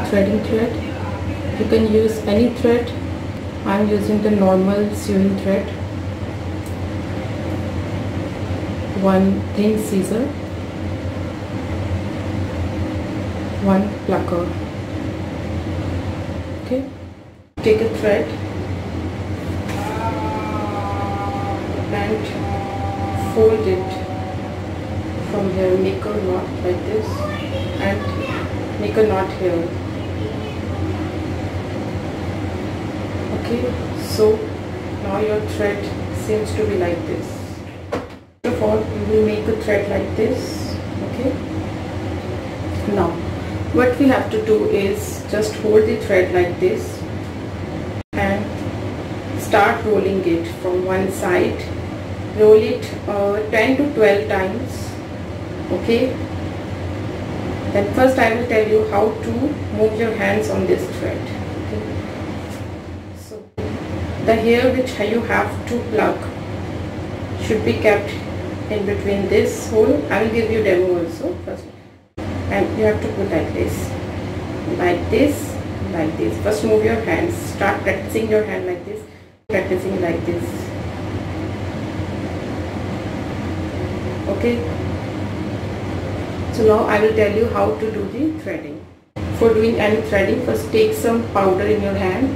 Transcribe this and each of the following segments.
threading thread. You can use any thread. I am using the normal sewing thread. One thin scissor, one plucker. Okay, take a thread and fold it from here. Make a knot like this and make a knot here. Okay, so now your thread seems to be like this. First of all, you will make a thread like this. Okay, now what we have to do is just hold the thread like this and start rolling it from one side. Roll it 10 to 12 times. Okay, then first I will tell you how to move your hands on this thread. Okay, so the hair which you have to plug should be kept in between this hole. I will give you demo also first. And you have to put like this, like this, like this. First move your hands. Start practicing your hand like this, practicing like this. Okay, so now I will tell you how to do the threading. For doing any threading, first take some powder in your hand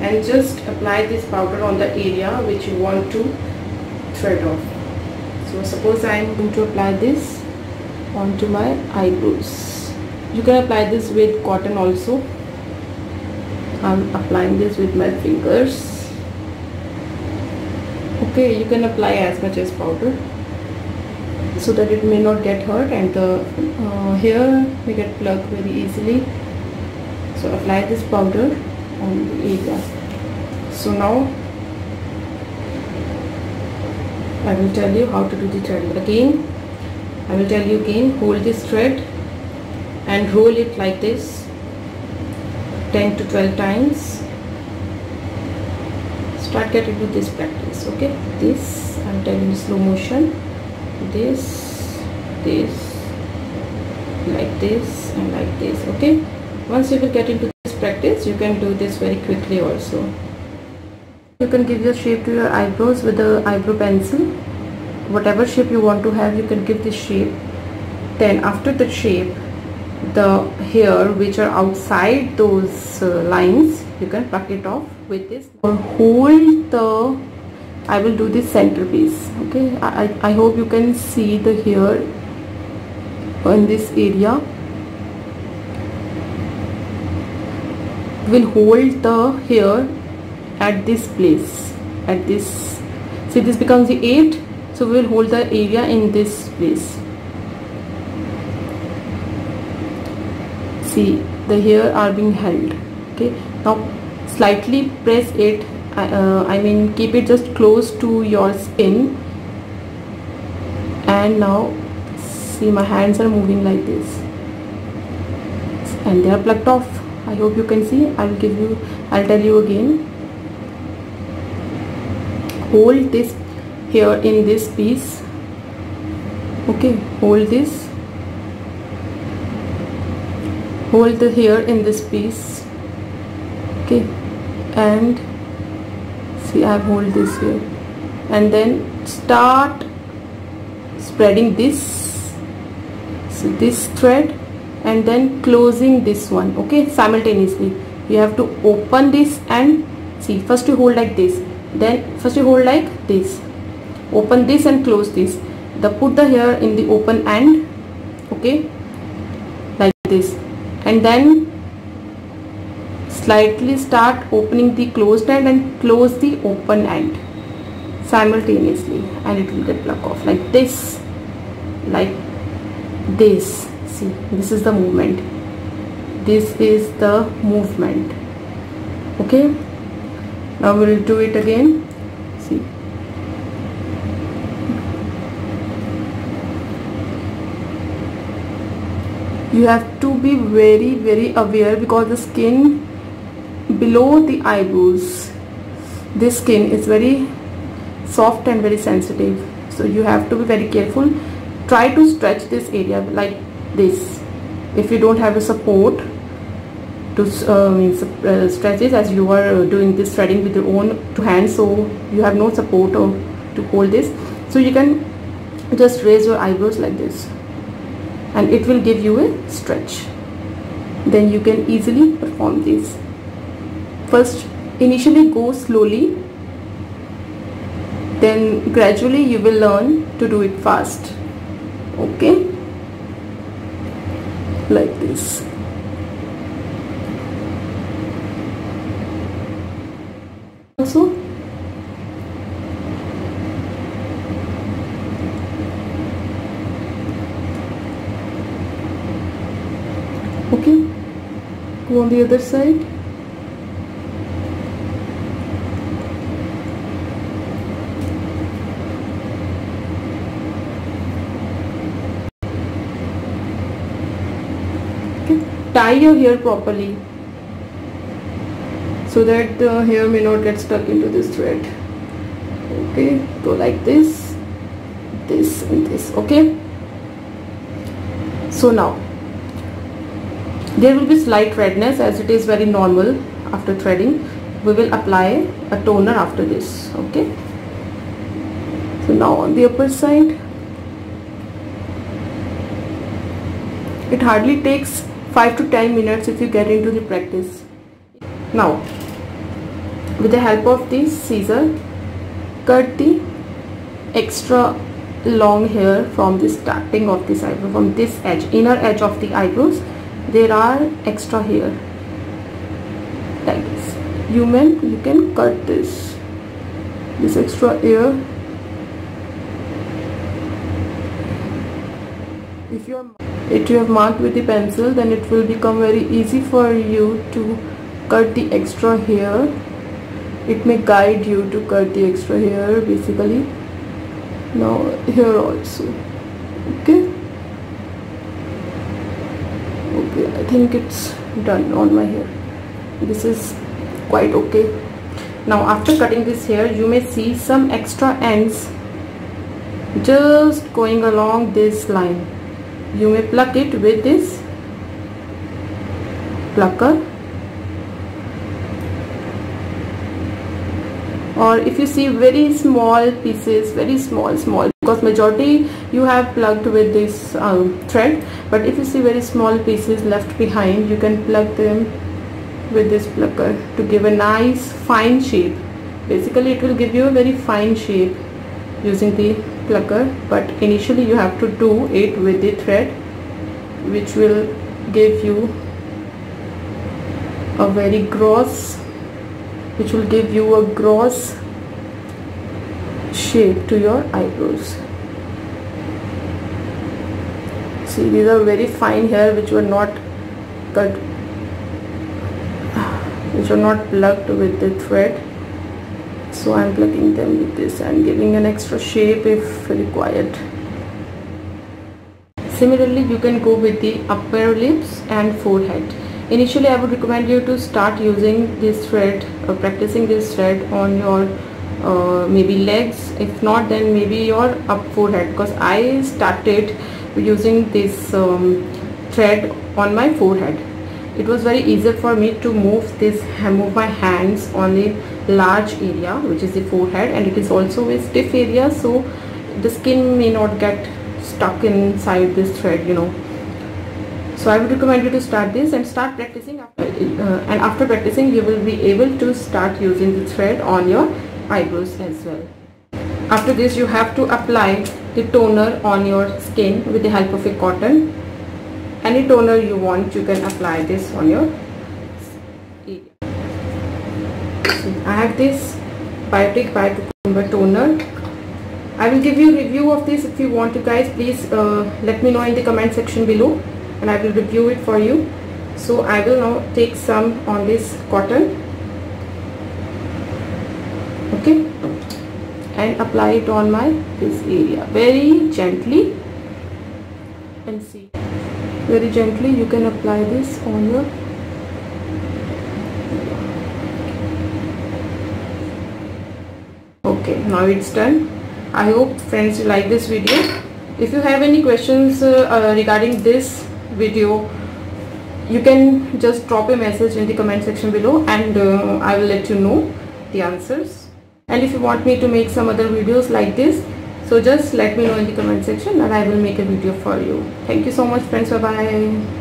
and just apply this powder on the area which you want to thread off. So suppose I am going to apply this onto my eyebrows. You can apply this with cotton also. I am applying this with my fingers. Okay, you can apply as much as powder so that it may not get hurt and the hair may get plucked very easily. So apply this powder on the area. So now I will tell you how to do the threading. Again, I will tell you again, hold this thread and roll it like this 10 to 12 times. Start getting to this practice. Okay, this I am telling you slow motion. This, like this and like this. Okay, once you will get into this practice, you can do this very quickly also. You can give your shape to your eyebrows with the eyebrow pencil. Whatever shape you want to have, you can give this shape. Then after the shape, the hair which are outside those lines, you can pluck it off with this. Or hold the, I will do this centerpiece. Okay, I hope you can see the hair in this area. Will hold the hair at this place, at this, see this becomes the 8, so we will hold the area in this place. See, the hair are being held. Okay, now slightly press it, I mean keep it just close to your skin, and now see my hands are moving like this and they are plucked off. I hope you can see. I'll tell you again. Hold this here in this piece. Okay, hold this, hold the hair in this piece. Okay, and see I have hold this here, and then start spreading this, so this thread, and then closing this one. Okay, simultaneously you have to open this and see, first you hold like this, then first you hold like this, open this and close this, put the hair in the open end. Okay, like this, and then slightly start opening the closed end and close the open end simultaneously, and it will get plucked off like this, like this. See, this is the movement, this is the movement. Okay, now we will do it again. See, you have to be very aware, because the skin below the eyebrows, this skin is very soft and very sensitive, so you have to be very careful. Try to stretch this area like this. If you don't have a support, to stretch this, as you are doing this threading with your own two hands, so you have no support to hold this. So you can just raise your eyebrows like this and it will give you a stretch. Then you can easily perform this. First, initially go slowly, then gradually you will learn to do it fast. Okay, like this. Also, okay, go on the other side. Tie your hair properly so that the hair may not get stuck into this thread. Okay, go like this, this and this. Okay, so now there will be slight redness, as it is very normal after threading. We will apply a toner after this. Okay, so now on the upper side, it hardly takes 5 to 10 minutes if you get into the practice. Now, with the help of this scissor, cut the extra long hair from the starting of this eyebrow, from this edge, inner edge of the eyebrows. There are extra hair like this. You can cut this extra hair. If you have marked with the pencil, then it will become very easy for you to cut the extra hair. It may guide you to cut the extra hair basically. Now here also. Okay, I think it's done on my hair. This is quite okay. Now after cutting this hair, you may see some extra ends just going along this line. You may pluck it with this plucker, or if you see very small pieces, very small, because majority you have plucked with this thread, but if you see very small pieces left behind, you can pluck them with this plucker to give a nice fine shape. Basically it will give you a very fine shape using the plucker, but initially you have to do it with the thread, which will give you a very gross, shape to your eyebrows. See, these are very fine hair which were not cut, which were not plucked with the thread. So I am plucking them with this and giving an extra shape if required. Similarly, you can go with the upper lips and forehead. Initially, I would recommend you to start using this thread, practicing this thread on your maybe legs. If not, then maybe your up forehead, because I started using this thread on my forehead. It was very easy for me to move my hands on the large area, which is the forehead, and it is also a stiff area, so the skin may not get stuck inside this thread, So I would recommend you to start this and start practicing, and after practicing you will be able to start using the thread on your eyebrows as well. After this, you have to apply the toner on your skin with the help of a cotton. Any toner you want, you can apply this on your area. I have this Biotic Bio-Cucumber toner. I will give you a review of this. If you want to, guys, please let me know in the comment section below and I will review it for you. So I will now take some on this cotton, okay, and apply it on this area very gently, and see, very gently you can apply this on your okay. Now it's done. I hope, friends, you like this video. If you have any questions regarding this video, you can just drop a message in the comment section below, and I will let you know the answers. And if you want me to make some other videos like this, so just let me know in the comment section and I will make a video for you. Thank you so much friends. Bye bye.